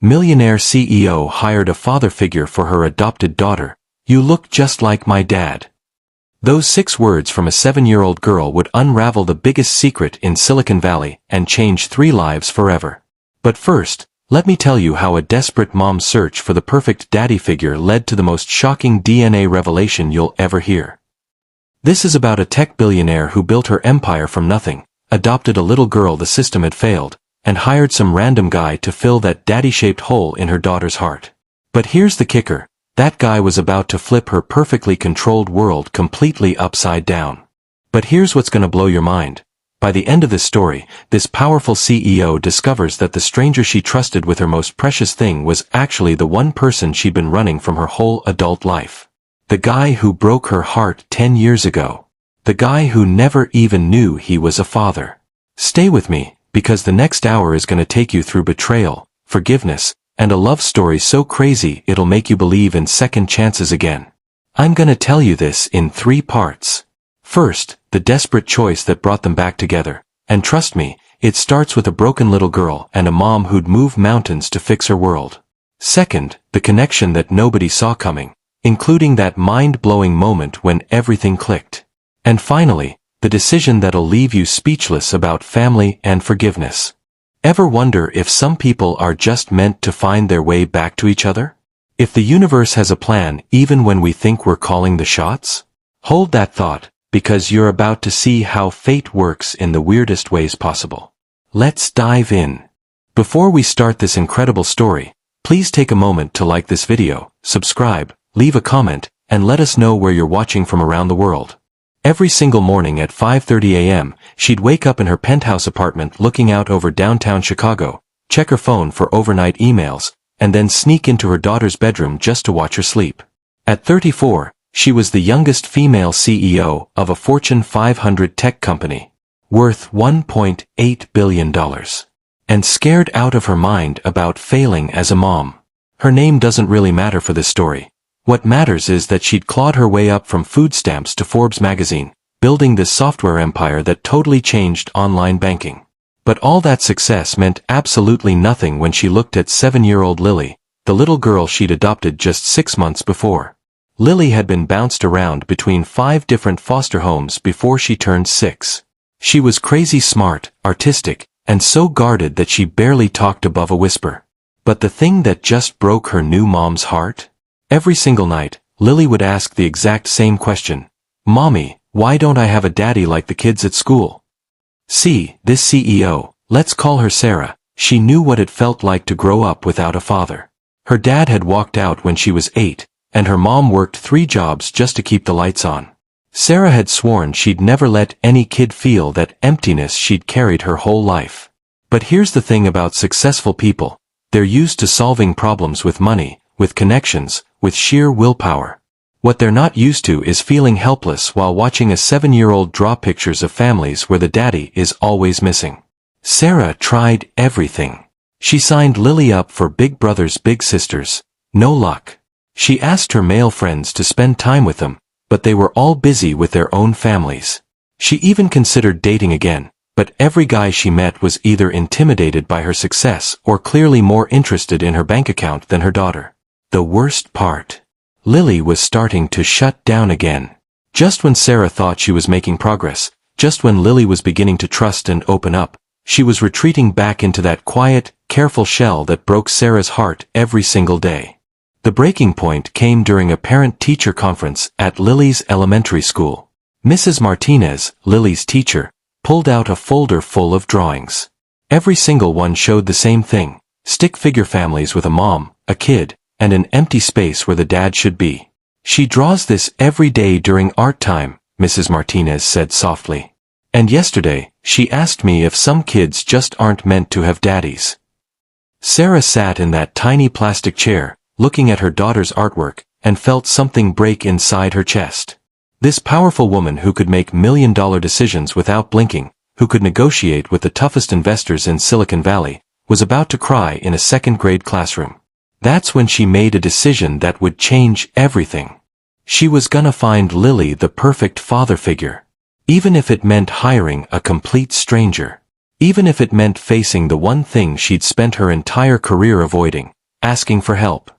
Millionaire CEO hired a father figure for her adopted daughter. You look just like my dad. Those 6 words from a 7-year-old girl would unravel the biggest secret in Silicon Valley and change 3 lives forever. But first, let me tell you how a desperate mom's search for the perfect daddy figure led to the most shocking DNA revelation you'll ever hear. This is about a tech billionaire who built her empire from nothing, adopted a little girl the system had failed, and hired some random guy to fill that daddy-shaped hole in her daughter's heart. But here's the kicker. That guy was about to flip her perfectly controlled world completely upside down. But here's what's gonna blow your mind. By the end of this story, this powerful CEO discovers that the stranger she trusted with her most precious thing was actually the one person she'd been running from her whole adult life. The guy who broke her heart 10 years ago. The guy who never even knew he was a father. Stay with me, because the next hour is gonna take you through betrayal, forgiveness, and a love story so crazy it'll make you believe in second chances again. I'm gonna tell you this in 3 parts. First, the desperate choice that brought them back together. And trust me, it starts with a broken little girl and a mom who'd move mountains to fix her world. Second, the connection that nobody saw coming, including that mind-blowing moment when everything clicked. And finally, the decision that'll leave you speechless about family and forgiveness. Ever wonder if some people are just meant to find their way back to each other? If the universe has a plan even when we think we're calling the shots? Hold that thought, because you're about to see how fate works in the weirdest ways possible. Let's dive in. Before we start this incredible story, please take a moment to like this video, subscribe, leave a comment, and let us know where you're watching from around the world. Every single morning at 5:30 a.m., she'd wake up in her penthouse apartment looking out over downtown Chicago, check her phone for overnight emails, and then sneak into her daughter's bedroom just to watch her sleep. At 34, she was the youngest female CEO of a Fortune 500 tech company, worth $1.8 billion, and scared out of her mind about failing as a mom. Her name doesn't really matter for this story. What matters is that she'd clawed her way up from food stamps to Forbes magazine, building this software empire that totally changed online banking. But all that success meant absolutely nothing when she looked at 7-year-old Lily, the little girl she'd adopted just 6 months before. Lily had been bounced around between 5 different foster homes before she turned 6. She was crazy smart, artistic, and so guarded that she barely talked above a whisper. But the thing that just broke her new mom's heart? Every single night, Lily would ask the exact same question. Mommy, why don't I have a daddy like the kids at school? See, this CEO, let's call her Sarah, she knew what it felt like to grow up without a father. Her dad had walked out when she was 8, and her mom worked 3 jobs just to keep the lights on. Sarah had sworn she'd never let any kid feel that emptiness she'd carried her whole life. But here's the thing about successful people. They're used to solving problems with money, with connections, with sheer willpower. What they're not used to is feeling helpless while watching a 7-year-old draw pictures of families where the daddy is always missing. Sarah tried everything. She signed Lily up for Big Brothers Big Sisters. No luck. She asked her male friends to spend time with them, but they were all busy with their own families. She even considered dating again, but every guy she met was either intimidated by her success or clearly more interested in her bank account than her daughter. The worst part. Lily was starting to shut down again. Just when Sarah thought she was making progress, just when Lily was beginning to trust and open up, she was retreating back into that quiet, careful shell that broke Sarah's heart every single day. The breaking point came during a parent-teacher conference at Lily's elementary school. Mrs. Martinez, Lily's teacher, pulled out a folder full of drawings. Every single one showed the same thing: stick figure families with a mom, a kid, and an empty space where the dad should be. She draws this every day during art time, Mrs. Martinez said softly. And yesterday, she asked me if some kids just aren't meant to have daddies. Sarah sat in that tiny plastic chair, looking at her daughter's artwork, and felt something break inside her chest. This powerful woman who could make million-dollar decisions without blinking, who could negotiate with the toughest investors in Silicon Valley, was about to cry in a second-grade classroom. That's when she made a decision that would change everything. She was gonna find Lily the perfect father figure. Even if it meant hiring a complete stranger. Even if it meant facing the one thing she'd spent her entire career avoiding, asking for help.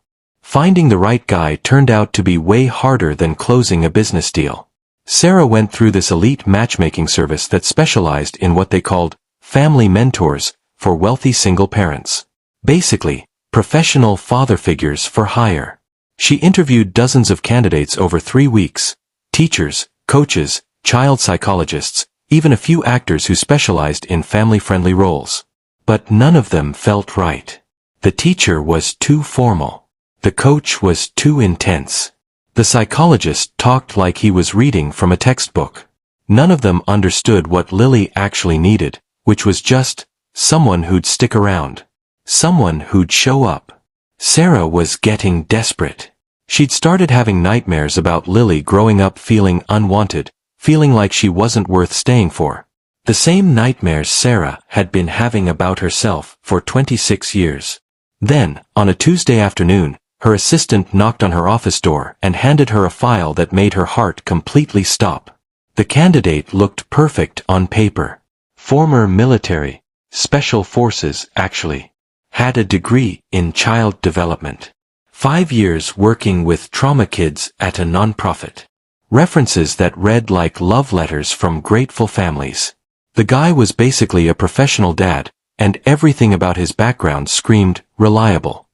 Finding the right guy turned out to be way harder than closing a business deal. Sarah went through this elite matchmaking service that specialized in what they called family mentors for wealthy single parents. Basically, professional father figures for hire. She interviewed dozens of candidates over 3 weeks, teachers, coaches, child psychologists, even a few actors who specialized in family-friendly roles. But none of them felt right. The teacher was too formal. The coach was too intense. The psychologist talked like he was reading from a textbook. None of them understood what Lily actually needed, which was just someone who'd stick around. Someone who'd show up. Sarah was getting desperate. She'd started having nightmares about Lily growing up feeling unwanted, feeling like she wasn't worth staying for. The same nightmares Sarah had been having about herself for 26 years. Then, on a Tuesday afternoon, her assistant knocked on her office door and handed her a file that made her heart completely stop. The candidate looked perfect on paper. Former military, special forces actually. Had a degree in child development. 5 years working with trauma kids at a nonprofit. References that read like love letters from grateful families. The guy was basically a professional dad, and everything about his background screamed reliable.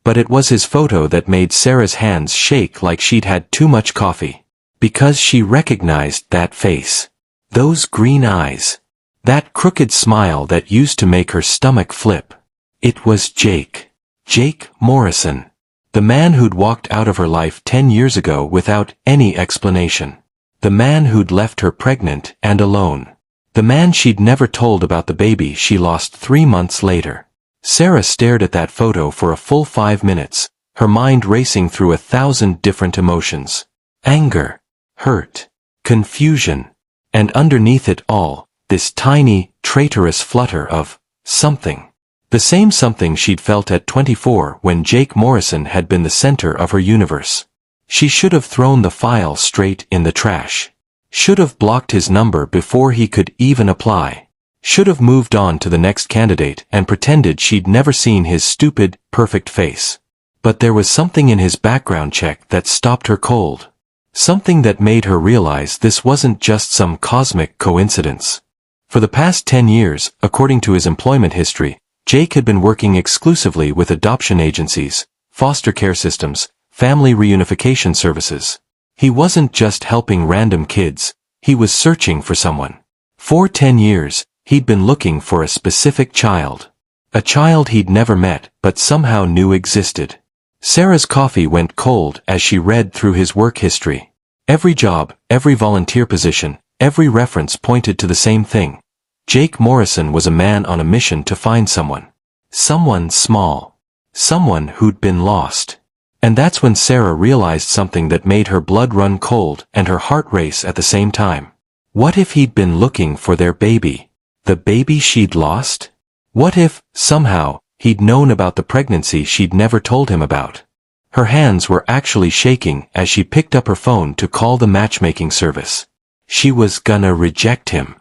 But it was his photo that made Sarah's hands shake like she'd had too much coffee. Because she recognized that face. Those green eyes. That crooked smile that used to make her stomach flip. It was Jake. Jake Morrison. The man who'd walked out of her life 10 years ago without any explanation. The man who'd left her pregnant and alone. The man she'd never told about the baby she lost 3 months later. Sarah stared at that photo for a full 5 minutes, her mind racing through 1,000 different emotions. Anger, hurt, confusion, and underneath it all, this tiny, traitorous flutter of something. The same something she'd felt at 24 when Jake Morrison had been the center of her universe. She should have thrown the file straight in the trash. Should have blocked his number before he could even apply. Should have moved on to the next candidate and pretended she'd never seen his stupid, perfect face. But there was something in his background check that stopped her cold. Something that made her realize this wasn't just some cosmic coincidence. For the past 10 years, according to his employment history, Jake had been working exclusively with adoption agencies, foster care systems, family reunification services. He wasn't just helping random kids, he was searching for someone. For 10 years, he'd been looking for a specific child. A child he'd never met, but somehow knew existed. Sarah's coffee went cold as she read through his work history. Every job, every volunteer position, every reference pointed to the same thing. Jake Morrison was a man on a mission to find someone. Someone small. Someone who'd been lost. And that's when Sarah realized something that made her blood run cold and her heart race at the same time. What if he'd been looking for their baby? The baby she'd lost? What if, somehow, he'd known about the pregnancy she'd never told him about? Her hands were actually shaking as she picked up her phone to call the matchmaking service. She was gonna reject him.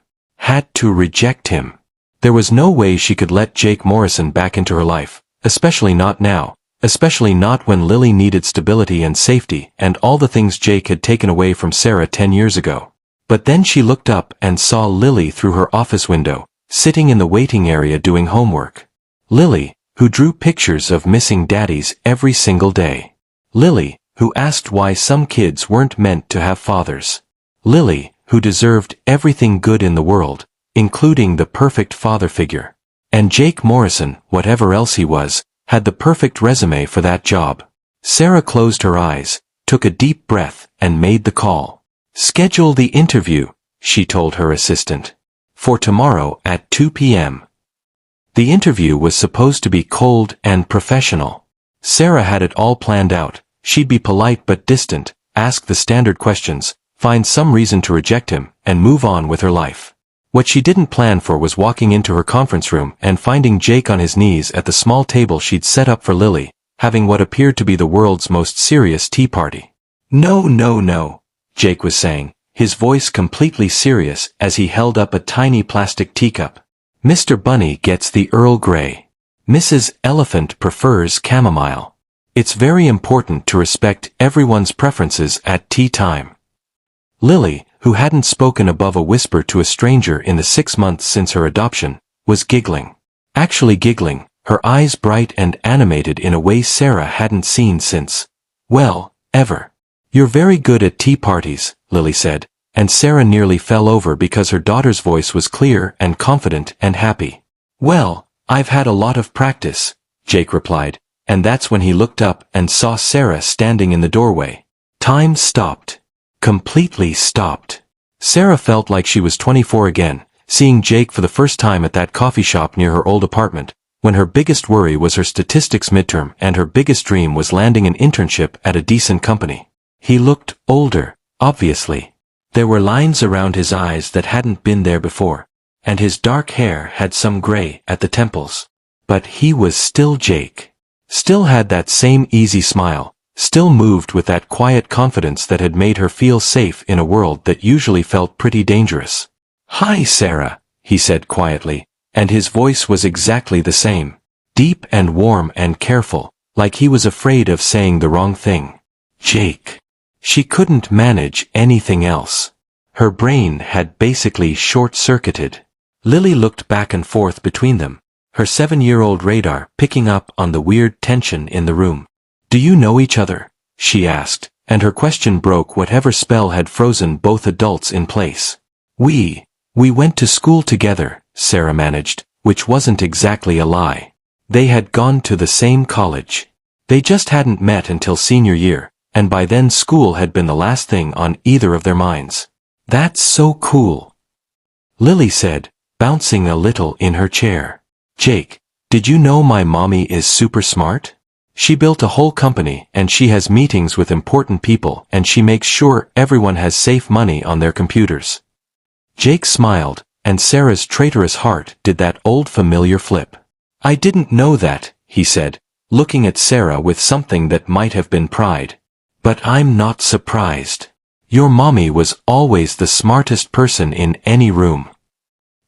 Had to reject him. There was no way she could let Jake Morrison back into her life, especially not now, especially not when Lily needed stability and safety and all the things Jake had taken away from Sarah 10 years ago. But then she looked up and saw Lily through her office window, sitting in the waiting area doing homework. Lily, who drew pictures of missing daddies every single day. Lily, who asked why some kids weren't meant to have fathers. Lily, who deserved everything good in the world, including the perfect father figure. And Jake Morrison, whatever else he was, had the perfect resume for that job. Sarah closed her eyes, took a deep breath, and made the call. Schedule the interview, she told her assistant. For tomorrow at 2 p.m. The interview was supposed to be cold and professional. Sarah had it all planned out. She'd be polite but distant, ask the standard questions, find some reason to reject him, and move on with her life. What she didn't plan for was walking into her conference room and finding Jake on his knees at the small table she'd set up for Lily, having what appeared to be the world's most serious tea party. No, no, no, Jake was saying, his voice completely serious as he held up a tiny plastic teacup. Mr. Bunny gets the Earl Grey. Mrs. Elephant prefers chamomile. It's very important to respect everyone's preferences at tea time. Lily, who hadn't spoken above a whisper to a stranger in the 6 months since her adoption, was giggling. Actually giggling, her eyes bright and animated in a way Sarah hadn't seen since, well, ever. "You're very good at tea parties," Lily said, and Sarah nearly fell over because her daughter's voice was clear and confident and happy. "Well, I've had a lot of practice," Jake replied, and that's when he looked up and saw Sarah standing in the doorway. Time stopped. Completely stopped. Sarah felt like she was 24 again, seeing Jake for the first time at that coffee shop near her old apartment, when her biggest worry was her statistics midterm and her biggest dream was landing an internship at a decent company. He looked older, obviously. There were lines around his eyes that hadn't been there before, and his dark hair had some gray at the temples. But he was still Jake. Still had that same easy smile, still moved with that quiet confidence that had made her feel safe in a world that usually felt pretty dangerous. "Hi, Sarah," he said quietly, and his voice was exactly the same. Deep and warm and careful, like he was afraid of saying the wrong thing. Jake. She couldn't manage anything else. Her brain had basically short-circuited. Lily looked back and forth between them, her 7-year-old radar picking up on the weird tension in the room. "Do you know each other?" she asked, and her question broke whatever spell had frozen both adults in place. We went to school together," Sarah managed, which wasn't exactly a lie. They had gone to the same college. They just hadn't met until senior year, and by then school had been the last thing on either of their minds. "That's so cool," Lily said, bouncing a little in her chair. "Jake, did you know my mommy is super smart? She built a whole company and she has meetings with important people and she makes sure everyone has safe money on their computers." Jake smiled, and Sarah's traitorous heart did that old familiar flip. "I didn't know that," he said, looking at Sarah with something that might have been pride. "But I'm not surprised. Your mommy was always the smartest person in any room."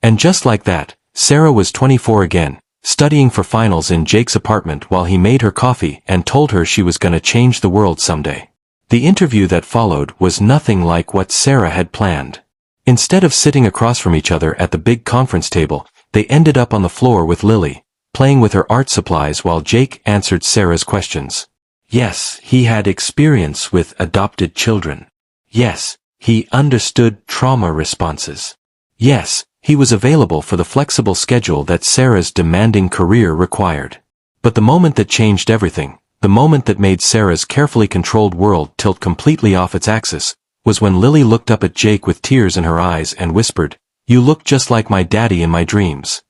And just like that, Sarah was 24 again, studying for finals in Jake's apartment while he made her coffee and told her she was gonna change the world someday. The interview that followed was nothing like what Sarah had planned. Instead of sitting across from each other at the big conference table, they ended up on the floor with Lily, playing with her art supplies while Jake answered Sarah's questions. Yes, he had experience with adopted children. Yes, he understood trauma responses. Yes, he was available for the flexible schedule that Sarah's demanding career required. But the moment that changed everything, the moment that made Sarah's carefully controlled world tilt completely off its axis, was when Lily looked up at Jake with tears in her eyes and whispered, "You look just like my daddy in my dreams."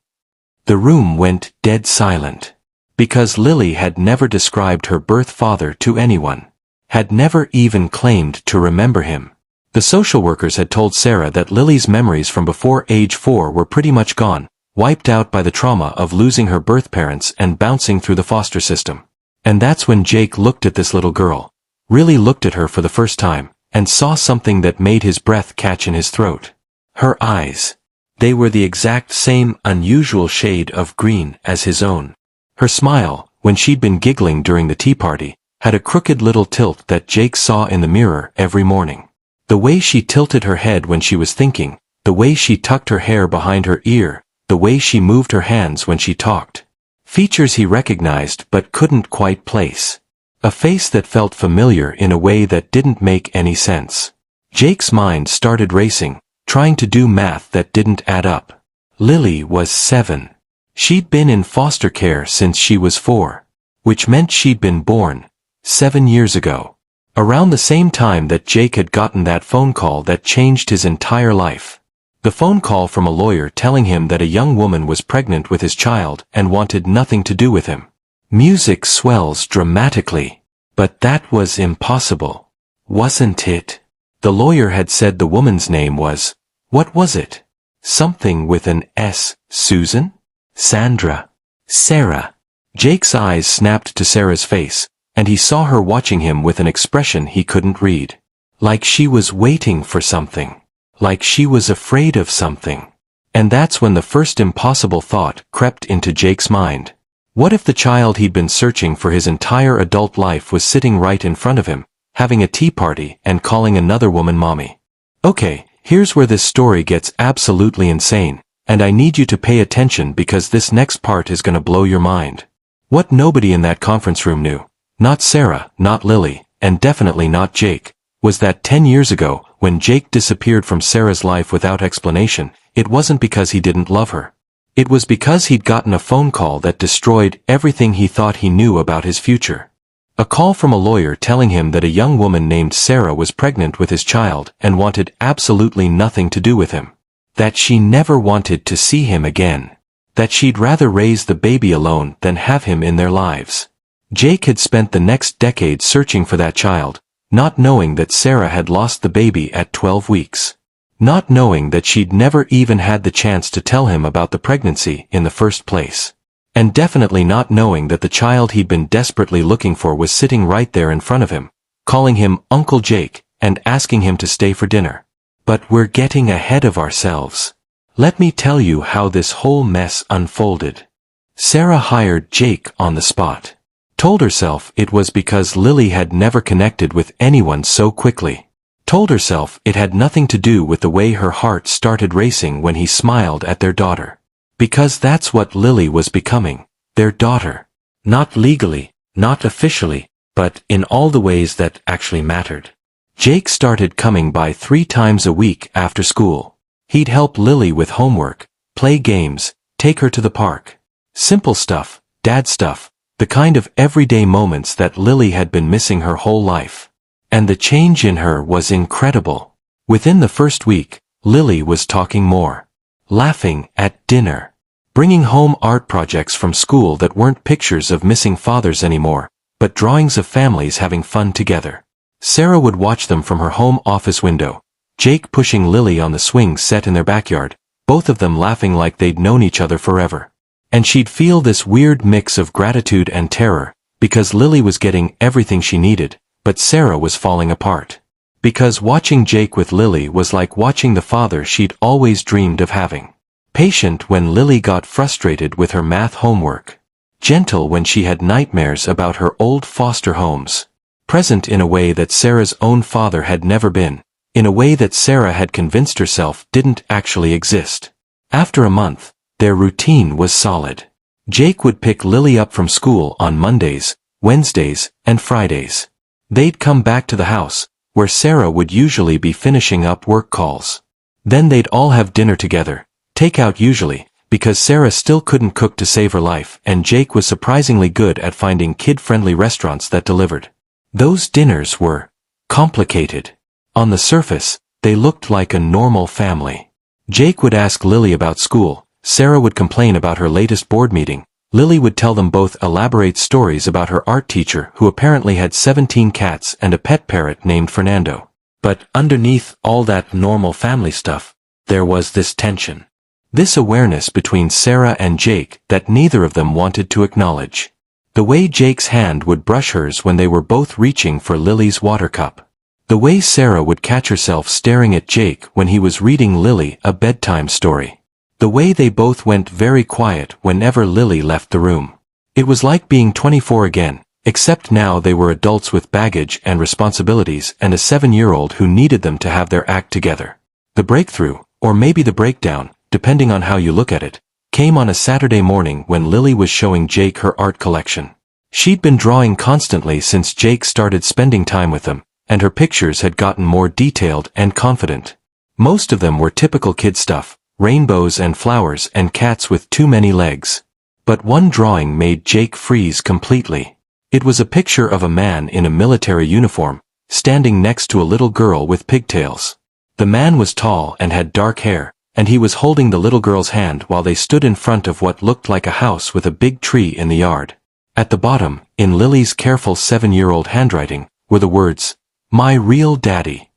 The room went dead silent. Because Lily had never described her birth father to anyone. Had never even claimed to remember him. The social workers had told Sarah that Lily's memories from before age 4 were pretty much gone, wiped out by the trauma of losing her birth parents and bouncing through the foster system. And that's when Jake looked at this little girl, really looked at her for the first time, and saw something that made his breath catch in his throat. Her eyes. They were the exact same unusual shade of green as his own. Her smile, when she'd been giggling during the tea party, had a crooked little tilt that Jake saw in the mirror every morning. The way she tilted her head when she was thinking, the way she tucked her hair behind her ear, the way she moved her hands when she talked. Features he recognized but couldn't quite place. A face that felt familiar in a way that didn't make any sense. Jake's mind started racing, trying to do math that didn't add up. Lily was 7. She'd been in foster care since she was 4. Which meant she'd been born 7 years ago. Around the same time that Jake had gotten that phone call that changed his entire life. The phone call from a lawyer telling him that a young woman was pregnant with his child and wanted nothing to do with him. Music swells dramatically. But that was impossible. Wasn't it? The lawyer had said the woman's name was, what was it? Something with an S. Susan? Sandra? Sarah? Jake's eyes snapped to Sarah's face, and he saw her watching him with an expression he couldn't read. Like she was waiting for something. Like she was afraid of something. And that's when the first impossible thought crept into Jake's mind. What if the child he'd been searching for his entire adult life was sitting right in front of him, having a tea party and calling another woman mommy? Okay, here's where this story gets absolutely insane, and I need you to pay attention because this next part is gonna blow your mind. What nobody in that conference room knew, not Sarah, not Lily, and definitely not Jake, was that 10 years ago, when Jake disappeared from Sarah's life without explanation, it wasn't because he didn't love her. It was because he'd gotten a phone call that destroyed everything he thought he knew about his future. A call from a lawyer telling him that a young woman named Sarah was pregnant with his child and wanted absolutely nothing to do with him. That she never wanted to see him again. That she'd rather raise the baby alone than have him in their lives. Jake had spent the next decade searching for that child, not knowing that Sarah had lost the baby at 12 weeks. Not knowing that she'd never even had the chance to tell him about the pregnancy in the first place. And definitely not knowing that the child he'd been desperately looking for was sitting right there in front of him, calling him Uncle Jake, and asking him to stay for dinner. But we're getting ahead of ourselves. Let me tell you how this whole mess unfolded. Sarah hired Jake on the spot. Told herself it was because Lily had never connected with anyone so quickly. Told herself it had nothing to do with the way her heart started racing when he smiled at their daughter. Because that's what Lily was becoming, their daughter. Not legally, not officially, but in all the ways that actually mattered. Jake started coming by 3 times a week after school. He'd help Lily with homework, play games, take her to the park. Simple stuff, dad stuff, the kind of everyday moments that Lily had been missing her whole life. And the change in her was incredible. Within the first week, Lily was talking more. Laughing at dinner. Bringing home art projects from school that weren't pictures of missing fathers anymore, but drawings of families having fun together. Sarah would watch them from her home office window, Jake pushing Lily on the swing set in their backyard, both of them laughing like they'd known each other forever. And she'd feel this weird mix of gratitude and terror, because Lily was getting everything she needed, but Sarah was falling apart. Because watching Jake with Lily was like watching the father she'd always dreamed of having. Patient when Lily got frustrated with her math homework. Gentle when she had nightmares about her old foster homes. Present in a way that Sarah's own father had never been, in a way that Sarah had convinced herself didn't actually exist. After a month, their routine was solid. Jake would pick Lily up from school on Mondays, Wednesdays, and Fridays. They'd come back to the house, where Sarah would usually be finishing up work calls. Then they'd all have dinner together, takeout usually, because Sarah still couldn't cook to save her life and Jake was surprisingly good at finding kid-friendly restaurants that delivered. Those dinners were complicated. On the surface, they looked like a normal family. Jake would ask Lily about school, Sarah would complain about her latest board meeting, Lily would tell them both elaborate stories about her art teacher who apparently had 17 cats and a pet parrot named Fernando. But underneath all that normal family stuff, there was this tension. This awareness between Sarah and Jake that neither of them wanted to acknowledge. The way Jake's hand would brush hers when they were both reaching for Lily's water cup. The way Sarah would catch herself staring at Jake when he was reading Lily a bedtime story. The way they both went very quiet whenever Lily left the room. It was like being 24 again, except now they were adults with baggage and responsibilities and a 7-year-old who needed them to have their act together. The breakthrough, or maybe the breakdown, depending on how you look at it, came on a Saturday morning when Lily was showing Jake her art collection. She'd been drawing constantly since Jake started spending time with them, and her pictures had gotten more detailed and confident. Most of them were typical kid stuff. Rainbows and flowers and cats with too many legs. But one drawing made Jake freeze completely. It was a picture of a man in a military uniform, standing next to a little girl with pigtails. The man was tall and had dark hair, and he was holding the little girl's hand while they stood in front of what looked like a house with a big tree in the yard. At the bottom, in Lily's careful 7-year-old handwriting, were the words, "My real daddy."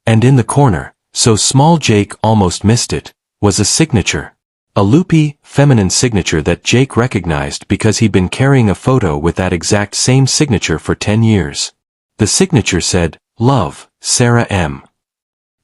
And in the corner, so small Jake almost missed it, was a signature. A loopy, feminine signature that Jake recognized because he'd been carrying a photo with that exact same signature for 10 years. The signature said, "Love, Sarah M."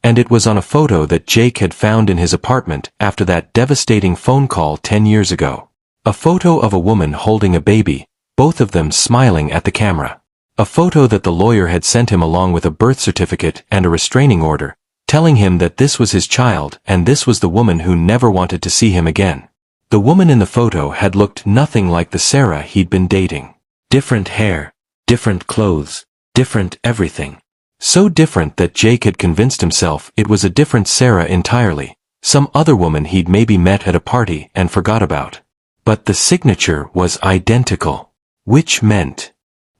And it was on a photo that Jake had found in his apartment after that devastating phone call 10 years ago. A photo of a woman holding a baby, both of them smiling at the camera. A photo that the lawyer had sent him along with a birth certificate and a restraining order, telling him that this was his child and this was the woman who never wanted to see him again. The woman in the photo had looked nothing like the Sarah he'd been dating. Different hair, different clothes, different everything. So different that Jake had convinced himself it was a different Sarah entirely, some other woman he'd maybe met at a party and forgot about. But the signature was identical, which meant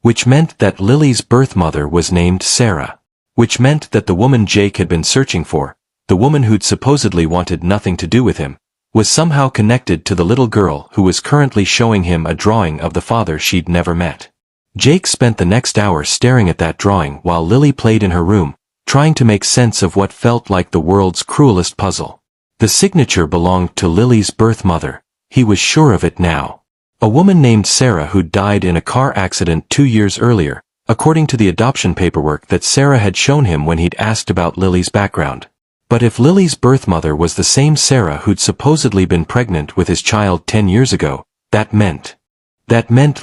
that Lily's birth mother was named Sarah, which meant that the woman Jake had been searching for, the woman who'd supposedly wanted nothing to do with him, was somehow connected to the little girl who was currently showing him a drawing of the father she'd never met. Jake spent the next hour staring at that drawing while Lily played in her room, trying to make sense of what felt like the world's cruelest puzzle. The signature belonged to Lily's birth mother, he was sure of it now. A woman named Sarah who'd died in a car accident 2 years earlier, according to the adoption paperwork that Sarah had shown him when he'd asked about Lily's background. But if Lily's birth mother was the same Sarah who'd supposedly been pregnant with his child 10 years ago, that meant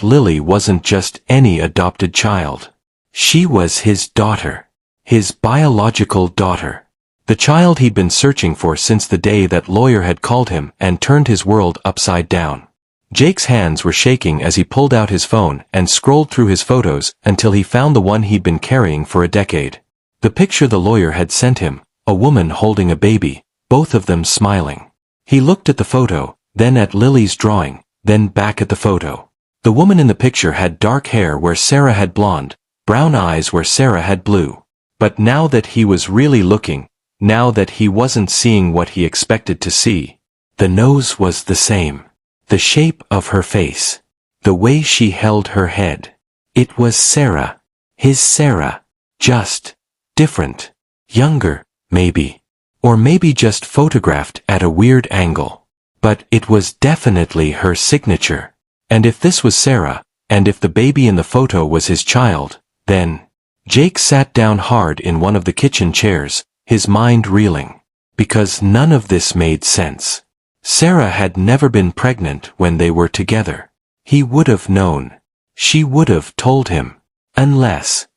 Lily wasn't just any adopted child. She was his daughter. His biological daughter. The child he'd been searching for since the day that lawyer had called him and turned his world upside down. Jake's hands were shaking as he pulled out his phone and scrolled through his photos until he found the one he'd been carrying for a decade. The picture the lawyer had sent him, a woman holding a baby, both of them smiling. He looked at the photo, then at Lily's drawing, then back at the photo. The woman in the picture had dark hair where Sarah had blonde, brown eyes where Sarah had blue. But now that he was really looking, now that he wasn't seeing what he expected to see, the nose was the same. The shape of her face. The way she held her head. It was Sarah. His Sarah. Just different. Younger, maybe. Or maybe just photographed at a weird angle. But it was definitely her signature. And if this was Sarah, and if the baby in the photo was his child, then... Jake sat down hard in one of the kitchen chairs, his mind reeling. Because none of this made sense. Sarah had never been pregnant when they were together. He would have known. She would have told him. Unless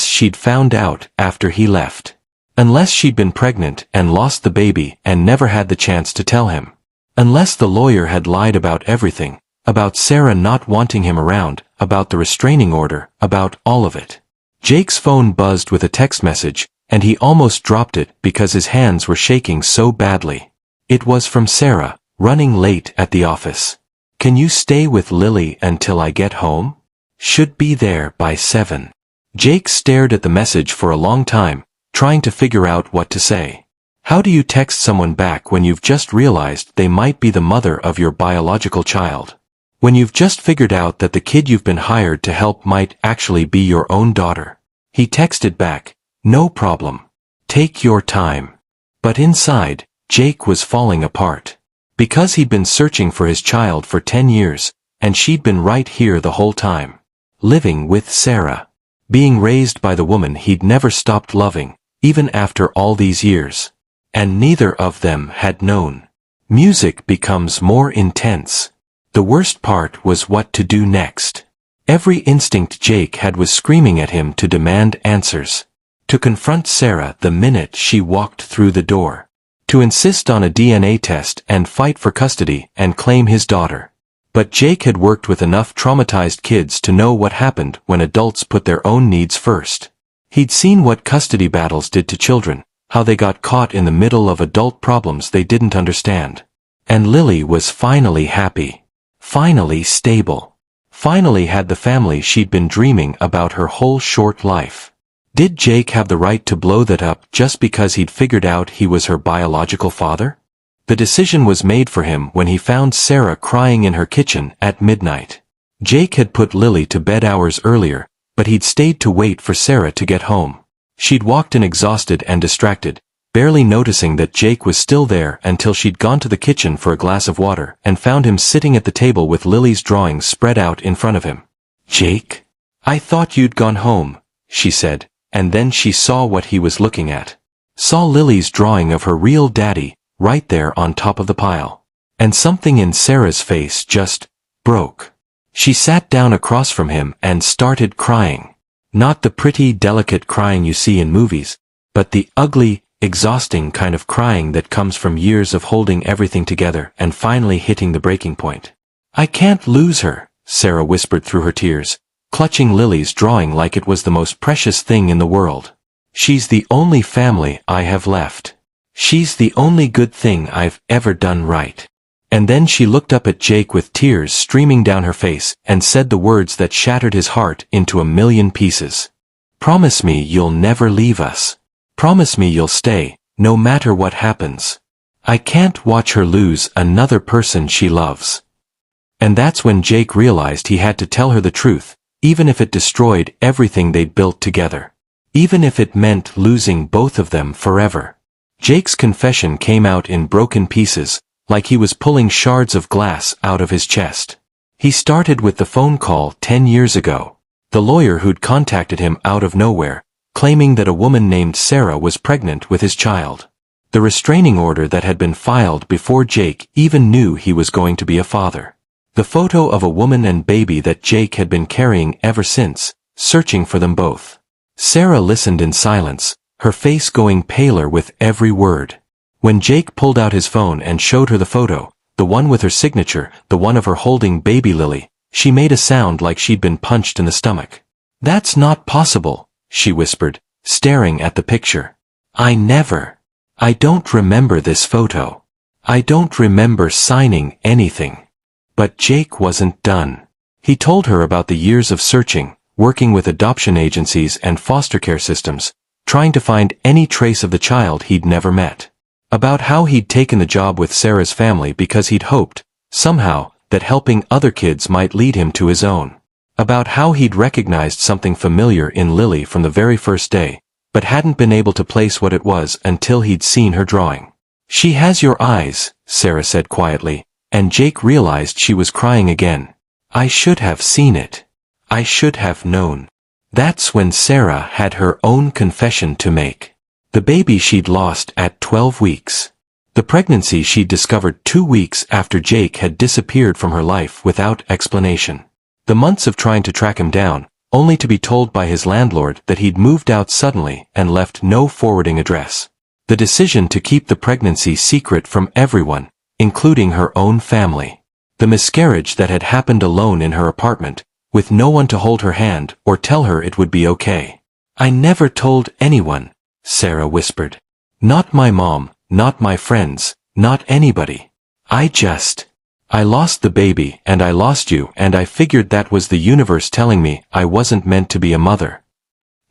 she'd found out after he left. Unless she'd been pregnant and lost the baby and never had the chance to tell him. Unless the lawyer had lied about everything, about Sarah not wanting him around, about the restraining order, about all of it. Jake's phone buzzed with a text message, and he almost dropped it because his hands were shaking so badly. It was from Sarah, running late at the office. Can you stay with Lily until I get home? Should be there by 7. Jake stared at the message for a long time, trying to figure out what to say. How do you text someone back when you've just realized they might be the mother of your biological child? When you've just figured out that the kid you've been hired to help might actually be your own daughter? He texted back, no problem. Take your time. But inside, Jake was falling apart. Because he'd been searching for his child for 10 years, and she'd been right here the whole time. Living with Sarah. Being raised by the woman he'd never stopped loving, even after all these years. And neither of them had known. Music becomes more intense. The worst part was what to do next. Every instinct Jake had was screaming at him to demand answers. To confront Sarah the minute she walked through the door. To insist on a DNA test and fight for custody and claim his daughter. But Jake had worked with enough traumatized kids to know what happened when adults put their own needs first. He'd seen what custody battles did to children, how they got caught in the middle of adult problems they didn't understand. And Lily was finally happy. Finally stable. Finally had the family she'd been dreaming about her whole short life. Did Jake have the right to blow that up just because he'd figured out he was her biological father? The decision was made for him when he found Sarah crying in her kitchen at midnight. Jake had put Lily to bed hours earlier, but he'd stayed to wait for Sarah to get home. She'd walked in exhausted and distracted, barely noticing that Jake was still there until she'd gone to the kitchen for a glass of water and found him sitting at the table with Lily's drawings spread out in front of him. Jake? I thought you'd gone home, she said, and then she saw what he was looking at. saw Lily's drawing of her real daddy, right there on top of the pile. And something in Sarah's face just broke. She sat down across from him and started crying. Not the pretty, delicate crying you see in movies, but the ugly, exhausting kind of crying that comes from years of holding everything together and finally hitting the breaking point. "I can't lose her," Sarah whispered through her tears, clutching Lily's drawing like it was the most precious thing in the world. "She's the only family I have left. She's the only good thing I've ever done right." And then she looked up at Jake with tears streaming down her face and said the words that shattered his heart into a million pieces. "Promise me you'll never leave us. Promise me you'll stay, no matter what happens. I can't watch her lose another person she loves." And that's when Jake realized he had to tell her the truth, even if it destroyed everything they'd built together. Even if it meant losing both of them forever. Jake's confession came out in broken pieces, like he was pulling shards of glass out of his chest. He started with the phone call 10 years ago. The lawyer who'd contacted him out of nowhere, claiming that a woman named Sarah was pregnant with his child. The restraining order that had been filed before Jake even knew he was going to be a father. The photo of a woman and baby that Jake had been carrying ever since, searching for them both. Sarah listened in silence, her face going paler with every word. When Jake pulled out his phone and showed her the photo, the one with her signature, the one of her holding baby Lily, she made a sound like she'd been punched in the stomach. "That's not possible," she whispered, staring at the picture. I don't remember this photo. I don't remember signing anything." But Jake wasn't done. He told her about the years of searching, working with adoption agencies and foster care systems, trying to find any trace of the child he'd never met. About how he'd taken the job with Sarah's family because he'd hoped, somehow, that helping other kids might lead him to his own. About how he'd recognized something familiar in Lily from the very first day, but hadn't been able to place what it was until he'd seen her drawing. "She has your eyes," Sarah said quietly, and Jake realized she was crying again. "I should have seen it. I should have known." That's when Sarah had her own confession to make. The baby she'd lost at 12 weeks. The pregnancy she'd discovered 2 weeks after Jake had disappeared from her life without explanation. The months of trying to track him down, only to be told by his landlord that he'd moved out suddenly and left no forwarding address. The decision to keep the pregnancy secret from everyone, including her own family. The miscarriage that had happened alone in her apartment, with no one to hold her hand or tell her it would be okay. "I never told anyone," Sarah whispered. "Not my mom, not my friends, not anybody. I lost the baby and I lost you and I figured that was the universe telling me I wasn't meant to be a mother."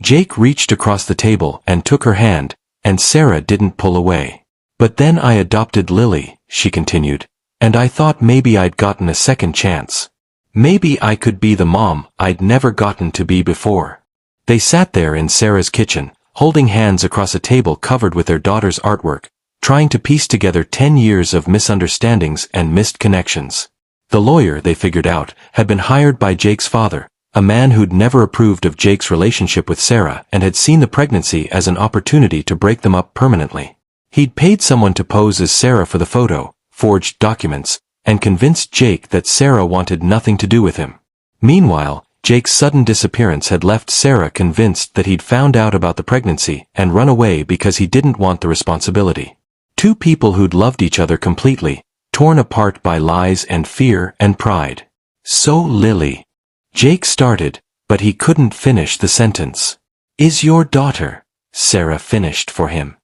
Jake reached across the table and took her hand, and Sarah didn't pull away. "But then I adopted Lily," she continued, "and I thought maybe I'd gotten a second chance. Maybe I could be the mom I'd never gotten to be before." They sat there in Sarah's kitchen, holding hands across a table covered with their daughter's artwork, trying to piece together 10 years of misunderstandings and missed connections. The lawyer, they figured out, had been hired by Jake's father, a man who'd never approved of Jake's relationship with Sarah and had seen the pregnancy as an opportunity to break them up permanently. He'd paid someone to pose as Sarah for the photo, forged documents, and convinced Jake that Sarah wanted nothing to do with him. Meanwhile, Jake's sudden disappearance had left Sarah convinced that he'd found out about the pregnancy and run away because he didn't want the responsibility. Two people who'd loved each other completely, torn apart by lies and fear and pride. "So Lily," Jake started, but he couldn't finish the sentence. "Is your daughter," Sarah finished for him.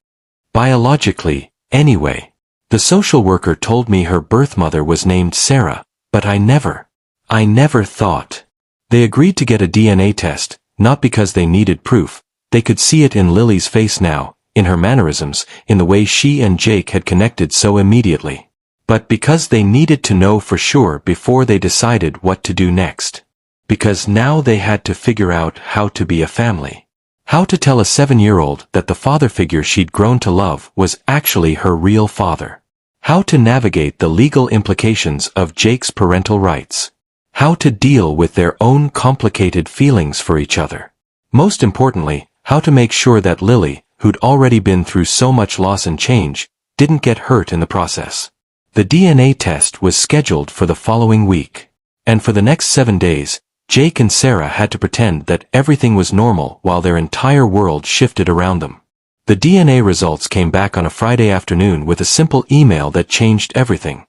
"Biologically, anyway. The social worker told me her birth mother was named Sarah, but I never thought." They agreed to get a DNA test, not because they needed proof. They could see it in Lily's face now, in her mannerisms, in the way she and Jake had connected so immediately. But because they needed to know for sure before they decided what to do next. Because now they had to figure out how to be a family. How to tell a 7-year-old that the father figure she'd grown to love was actually her real father. How to navigate the legal implications of Jake's parental rights. How to deal with their own complicated feelings for each other. Most importantly, how to make sure that Lily, who'd already been through so much loss and change, didn't get hurt in the process. The DNA test was scheduled for the following week. And for the next 7 days, Jake and Sarah had to pretend that everything was normal while their entire world shifted around them. The DNA results came back on a Friday afternoon with a simple email that changed everything.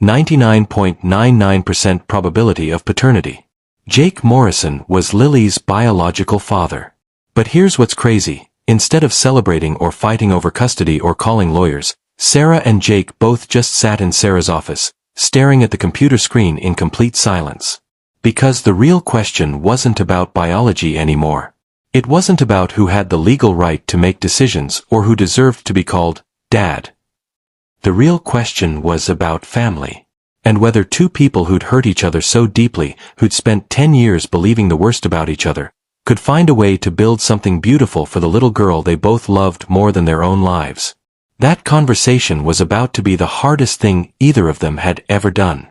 99.99% probability of paternity. Jake Morrison was Lily's biological father. But here's what's crazy. Instead of celebrating or fighting over custody or calling lawyers, Sarah and Jake both just sat in Sarah's office, staring at the computer screen in complete silence. Because the real question wasn't about biology anymore. It wasn't about who had the legal right to make decisions or who deserved to be called Dad. The real question was about family. And whether two people who'd hurt each other so deeply, who'd spent 10 years believing the worst about each other, could find a way to build something beautiful for the little girl they both loved more than their own lives. That conversation was about to be the hardest thing either of them had ever done.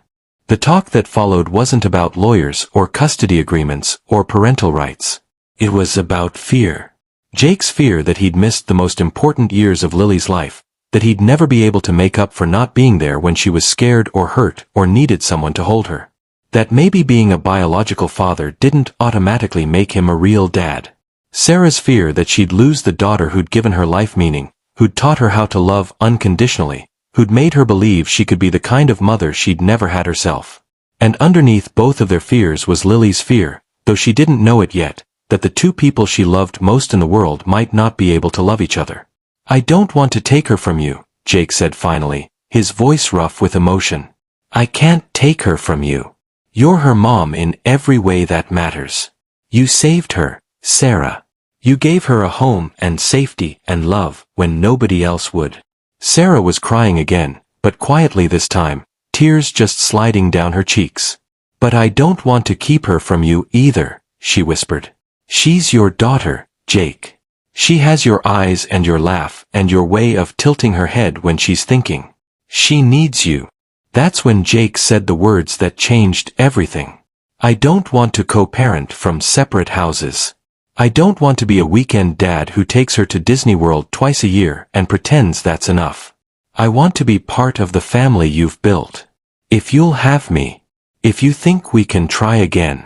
The talk that followed wasn't about lawyers or custody agreements or parental rights. It was about fear. Jake's fear that he'd missed the most important years of Lily's life, that he'd never be able to make up for not being there when she was scared or hurt or needed someone to hold her. That maybe being a biological father didn't automatically make him a real dad. Sarah's fear that she'd lose the daughter who'd given her life meaning, who'd taught her how to love unconditionally, who'd made her believe she could be the kind of mother she'd never had herself. And underneath both of their fears was Lily's fear, though she didn't know it yet, that the two people she loved most in the world might not be able to love each other. "I don't want to take her from you," Jake said finally, his voice rough with emotion. "I can't take her from you. You're her mom in every way that matters. You saved her, Sarah. You gave her a home and safety and love when nobody else would." Sarah was crying again, but quietly this time, tears just sliding down her cheeks. "But I don't want to keep her from you either," she whispered. "She's your daughter, Jake. She has your eyes and your laugh and your way of tilting her head when she's thinking. She needs you." That's when Jake said the words that changed everything. "I don't want to co-parent from separate houses. I don't want to be a weekend dad who takes her to Disney World twice a year and pretends that's enough. I want to be part of the family you've built. If you'll have me. If you think we can try again."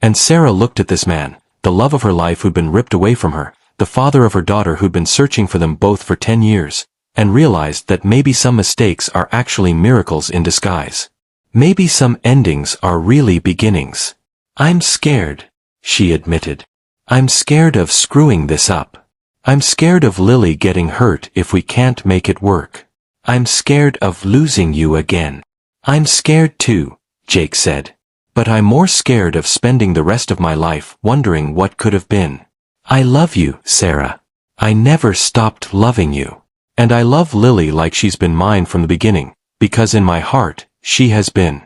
And Sarah looked at this man, the love of her life who'd been ripped away from her, the father of her daughter who'd been searching for them both for 10 years, and realized that maybe some mistakes are actually miracles in disguise. Maybe some endings are really beginnings. "I'm scared," she admitted. "I'm scared of screwing this up. I'm scared of Lily getting hurt if we can't make it work. I'm scared of losing you again." "I'm scared too," Jake said. "But I'm more scared of spending the rest of my life wondering what could have been. I love you, Sarah. I never stopped loving you. And I love Lily like she's been mine from the beginning, because in my heart, she has been."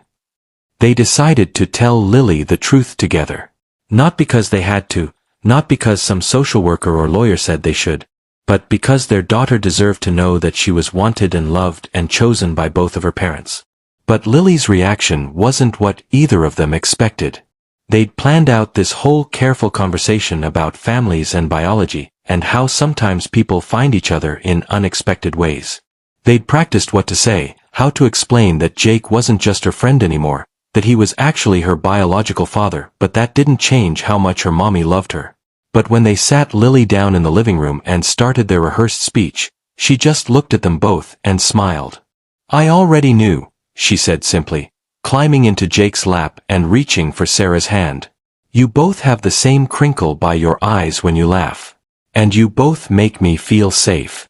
They decided to tell Lily the truth together. Not because they had to, not because some social worker or lawyer said they should, but because their daughter deserved to know that she was wanted and loved and chosen by both of her parents. But Lily's reaction wasn't what either of them expected. They'd planned out this whole careful conversation about families and biology, and how sometimes people find each other in unexpected ways. They'd practiced what to say, how to explain that Jake wasn't just her friend anymore, that he was actually her biological father, but that didn't change how much her mommy loved her. But when they sat Lily down in the living room and started their rehearsed speech, she just looked at them both and smiled. "I already knew," she said simply, climbing into Jake's lap and reaching for Sarah's hand. "You both have the same crinkle by your eyes when you laugh. And you both make me feel safe."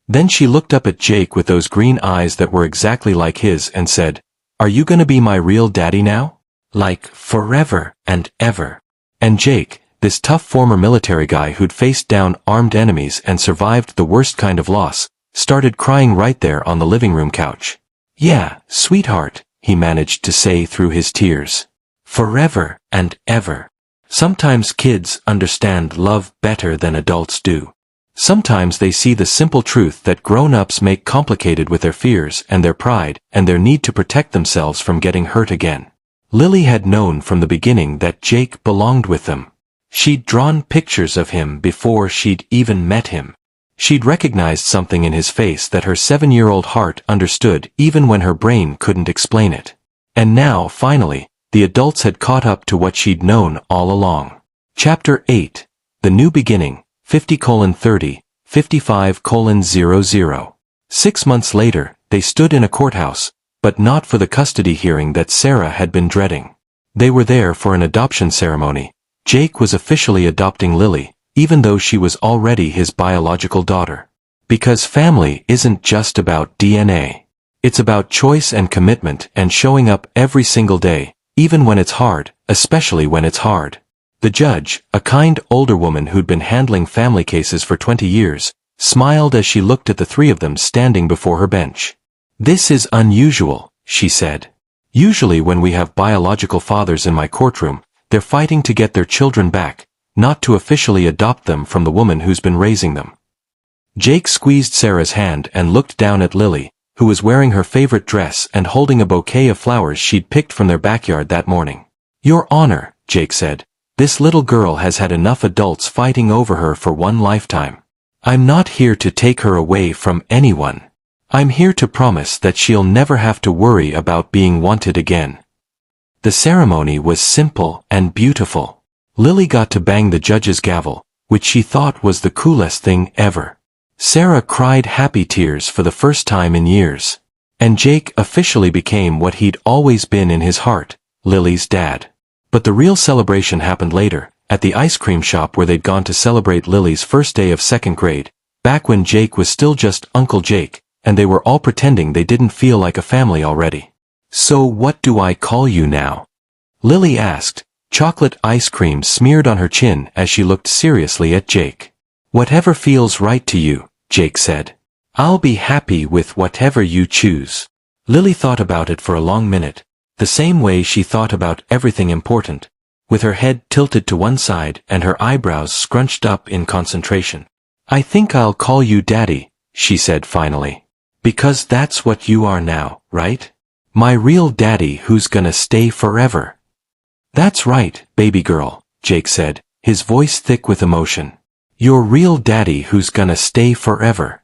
Then she looked up at Jake with those green eyes that were exactly like his and said, "Are you gonna be my real daddy now? Like, forever and ever?" And Jake, this tough former military guy who'd faced down armed enemies and survived the worst kind of loss, started crying right there on the living room couch. "Yeah, sweetheart," he managed to say through his tears. "Forever and ever." Sometimes kids understand love better than adults do. Sometimes they see the simple truth that grown-ups make complicated with their fears and their pride and their need to protect themselves from getting hurt again. Lily had known from the beginning that Jake belonged with them. She'd drawn pictures of him before she'd even met him. She'd recognized something in his face that her 7-year-old heart understood even when her brain couldn't explain it. And now, finally, the adults had caught up to what she'd known all along. Chapter 8. The New Beginning, 50:30, 55:00. 6 months later, they stood in a courthouse, but not for the custody hearing that Sarah had been dreading. They were there for an adoption ceremony. Jake was officially adopting Lily, even though she was already his biological daughter. Because family isn't just about DNA. It's about choice and commitment and showing up every single day, even when it's hard, especially when it's hard. The judge, a kind older woman who'd been handling family cases for 20 years, smiled as she looked at the three of them standing before her bench. "This is unusual," she said. "Usually when we have biological fathers in my courtroom, they're fighting to get their children back, not to officially adopt them from the woman who's been raising them." Jake squeezed Sarah's hand and looked down at Lily, who was wearing her favorite dress and holding a bouquet of flowers she'd picked from their backyard that morning. "Your Honor," Jake said, "this little girl has had enough adults fighting over her for one lifetime. I'm not here to take her away from anyone. I'm here to promise that she'll never have to worry about being wanted again." The ceremony was simple and beautiful. Lily got to bang the judge's gavel, which she thought was the coolest thing ever. Sarah cried happy tears for the first time in years. And Jake officially became what he'd always been in his heart, Lily's dad. But the real celebration happened later, at the ice cream shop where they'd gone to celebrate Lily's first day of 2nd grade, back when Jake was still just Uncle Jake, and they were all pretending they didn't feel like a family already. "So what do I call you now?" Lily asked, chocolate ice cream smeared on her chin as she looked seriously at Jake. "Whatever feels right to you," Jake said. "I'll be happy with whatever you choose." Lily thought about it for a long minute, the same way she thought about everything important, with her head tilted to one side and her eyebrows scrunched up in concentration. "I think I'll call you Daddy," she said finally. "Because that's what you are now, right? My real daddy who's gonna stay forever." "That's right, baby girl," Jake said, his voice thick with emotion. "Your real daddy who's gonna stay forever."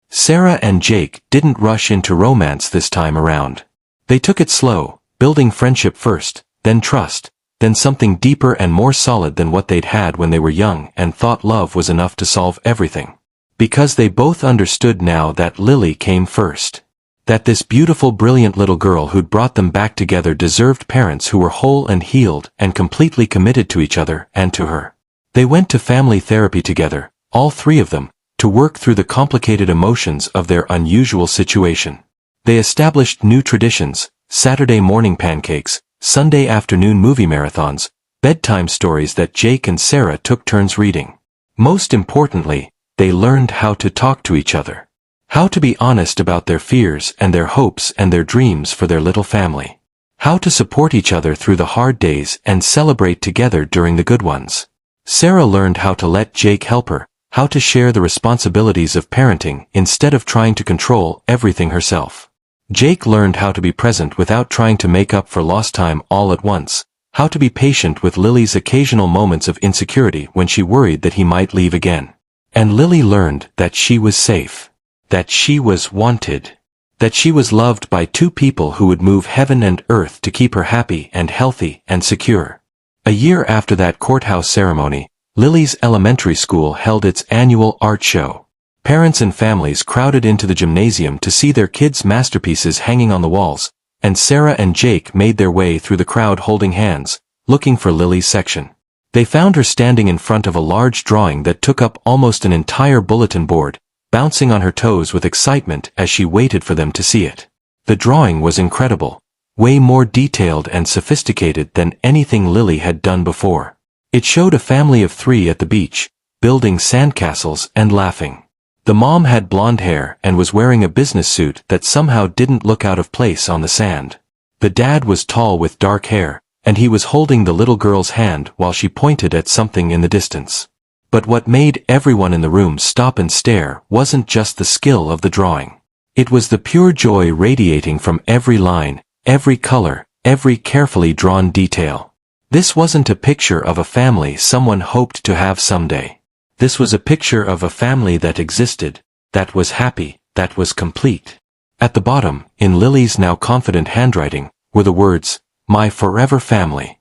Sarah and Jake didn't rush into romance this time around. They took it slow, building friendship first, then trust, then something deeper and more solid than what they'd had when they were young and thought love was enough to solve everything. Because they both understood now that Lily came first. That this beautiful, brilliant little girl who'd brought them back together deserved parents who were whole and healed and completely committed to each other and to her. They went to family therapy together, all three of them, to work through the complicated emotions of their unusual situation. They established new traditions, Saturday morning pancakes, Sunday afternoon movie marathons, bedtime stories that Jake and Sarah took turns reading. Most importantly, they learned how to talk to each other. How to be honest about their fears and their hopes and their dreams for their little family. How to support each other through the hard days and celebrate together during the good ones. Sarah learned how to let Jake help her, how to share the responsibilities of parenting instead of trying to control everything herself. Jake learned how to be present without trying to make up for lost time all at once, how to be patient with Lily's occasional moments of insecurity when she worried that he might leave again. And Lily learned that she was safe, that she was wanted, that she was loved by two people who would move heaven and earth to keep her happy and healthy and secure. A year after that courthouse ceremony, Lily's elementary school held its annual art show. Parents and families crowded into the gymnasium to see their kids' masterpieces hanging on the walls, and Sarah and Jake made their way through the crowd holding hands, looking for Lily's section. They found her standing in front of a large drawing that took up almost an entire bulletin board, bouncing on her toes with excitement as she waited for them to see it. The drawing was incredible, way more detailed and sophisticated than anything Lily had done before. It showed a family of 3 at the beach, building sandcastles and laughing. The mom had blonde hair and was wearing a business suit that somehow didn't look out of place on the sand. The dad was tall with dark hair, and he was holding the little girl's hand while she pointed at something in the distance. But what made everyone in the room stop and stare wasn't just the skill of the drawing. It was the pure joy radiating from every line, every color, every carefully drawn detail. This wasn't a picture of a family someone hoped to have someday. This was a picture of a family that existed, that was happy, that was complete. At the bottom, in Lily's now confident handwriting, were the words, "My forever family.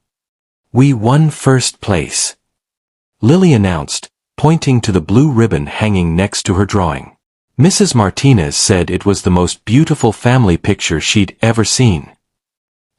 We won first place," Lily announced, pointing to the blue ribbon hanging next to her drawing. Mrs. Martinez said it was the most beautiful family picture she'd ever seen.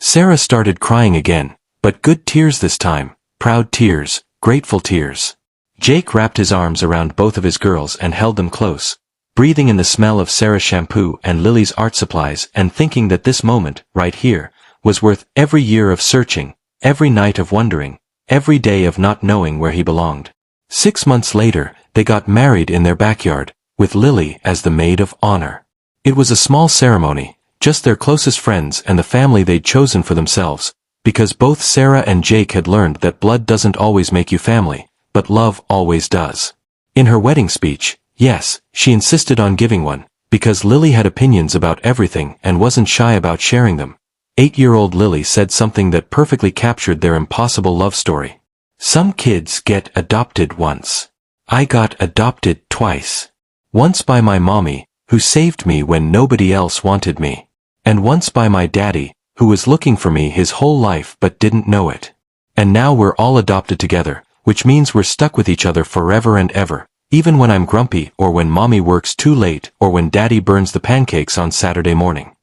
Sarah started crying again, but good tears this time, proud tears, grateful tears. Jake wrapped his arms around both of his girls and held them close, breathing in the smell of Sarah's shampoo and Lily's art supplies and thinking that this moment, right here, was worth every year of searching, every night of wondering, every day of not knowing where he belonged. 6 months later, they got married in their backyard, with Lily as the maid of honor. It was a small ceremony, just their closest friends and the family they'd chosen for themselves, because both Sarah and Jake had learned that blood doesn't always make you family, but love always does. In her wedding speech, yes, she insisted on giving one, because Lily had opinions about everything and wasn't shy about sharing them. 8-year-old Lily said something that perfectly captured their impossible love story. "Some kids get adopted once. I got adopted twice. Once by my mommy, who saved me when nobody else wanted me. And once by my daddy, who was looking for me his whole life but didn't know it. And now we're all adopted together, which means we're stuck with each other forever and ever, even when I'm grumpy or when mommy works too late or when daddy burns the pancakes on Saturday morning."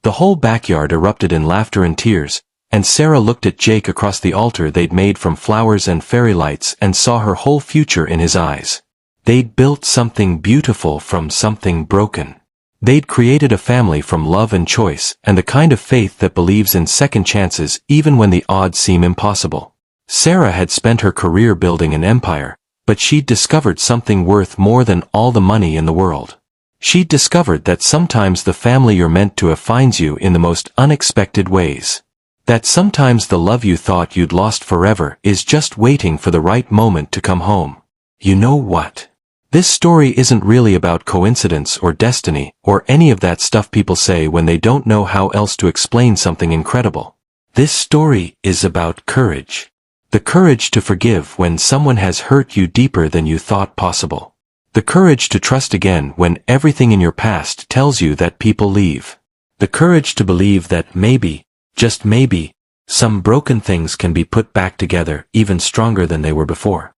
The whole backyard erupted in laughter and tears, and Sarah looked at Jake across the altar they'd made from flowers and fairy lights and saw her whole future in his eyes. They'd built something beautiful from something broken. They'd created a family from love and choice and the kind of faith that believes in second chances even when the odds seem impossible. Sarah had spent her career building an empire, but she'd discovered something worth more than all the money in the world. She'd discovered that sometimes the family you're meant to have finds you in the most unexpected ways. That sometimes the love you thought you'd lost forever is just waiting for the right moment to come home. You know what? This story isn't really about coincidence or destiny or any of that stuff people say when they don't know how else to explain something incredible. This story is about courage. The courage to forgive when someone has hurt you deeper than you thought possible. The courage to trust again when everything in your past tells you that people leave. The courage to believe that maybe, just maybe, some broken things can be put back together even stronger than they were before.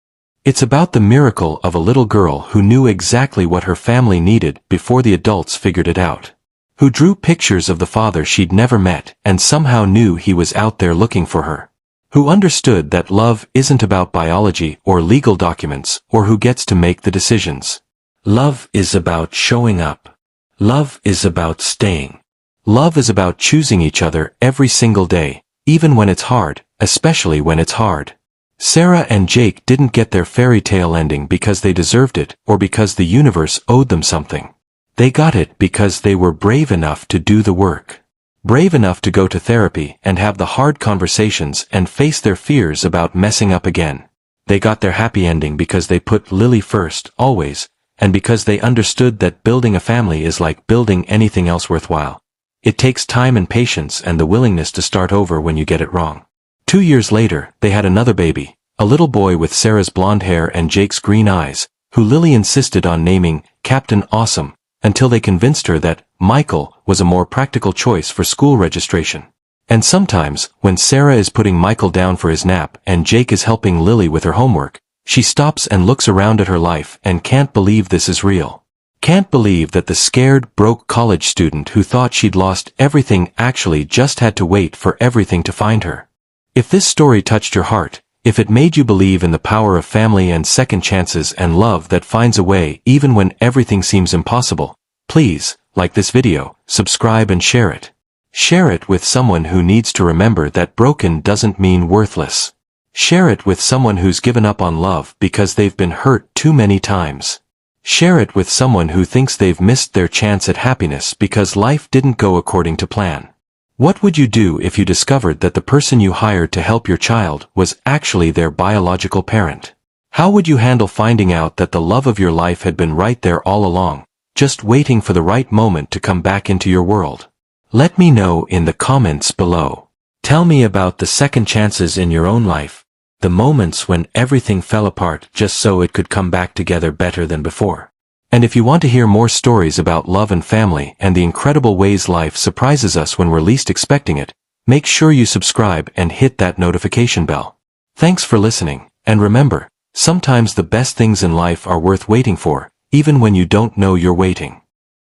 It's about the miracle of a little girl who knew exactly what her family needed before the adults figured it out. Who drew pictures of the father she'd never met and somehow knew he was out there looking for her. Who understood that love isn't about biology or legal documents or who gets to make the decisions. Love is about showing up. Love is about staying. Love is about choosing each other every single day, even when it's hard, especially when it's hard. Sarah and Jake didn't get their fairy tale ending because they deserved it or because the universe owed them something. They got it because they were brave enough to do the work. Brave enough to go to therapy and have the hard conversations and face their fears about messing up again. They got their happy ending because they put Lily first, always, and because they understood that building a family is like building anything else worthwhile. It takes time and patience and the willingness to start over when you get it wrong. 2 years later, they had another baby, a little boy with Sarah's blonde hair and Jake's green eyes, who Lily insisted on naming Captain Awesome, until they convinced her that Michael was a more practical choice for school registration. And sometimes, when Sarah is putting Michael down for his nap and Jake is helping Lily with her homework, she stops and looks around at her life and can't believe this is real. Can't believe that the scared, broke college student who thought she'd lost everything actually just had to wait for everything to find her. If this story touched your heart, if it made you believe in the power of family and second chances and love that finds a way even when everything seems impossible, please, like this video, subscribe and share it. Share it with someone who needs to remember that broken doesn't mean worthless. Share it with someone who's given up on love because they've been hurt too many times. Share it with someone who thinks they've missed their chance at happiness because life didn't go according to plan. What would you do if you discovered that the person you hired to help your child was actually their biological parent? How would you handle finding out that the love of your life had been right there all along, just waiting for the right moment to come back into your world? Let me know in the comments below. Tell me about the second chances in your own life. The moments when everything fell apart just so it could come back together better than before. And if you want to hear more stories about love and family and the incredible ways life surprises us when we're least expecting it, make sure you subscribe and hit that notification bell. Thanks for listening, and remember, sometimes the best things in life are worth waiting for, even when you don't know you're waiting.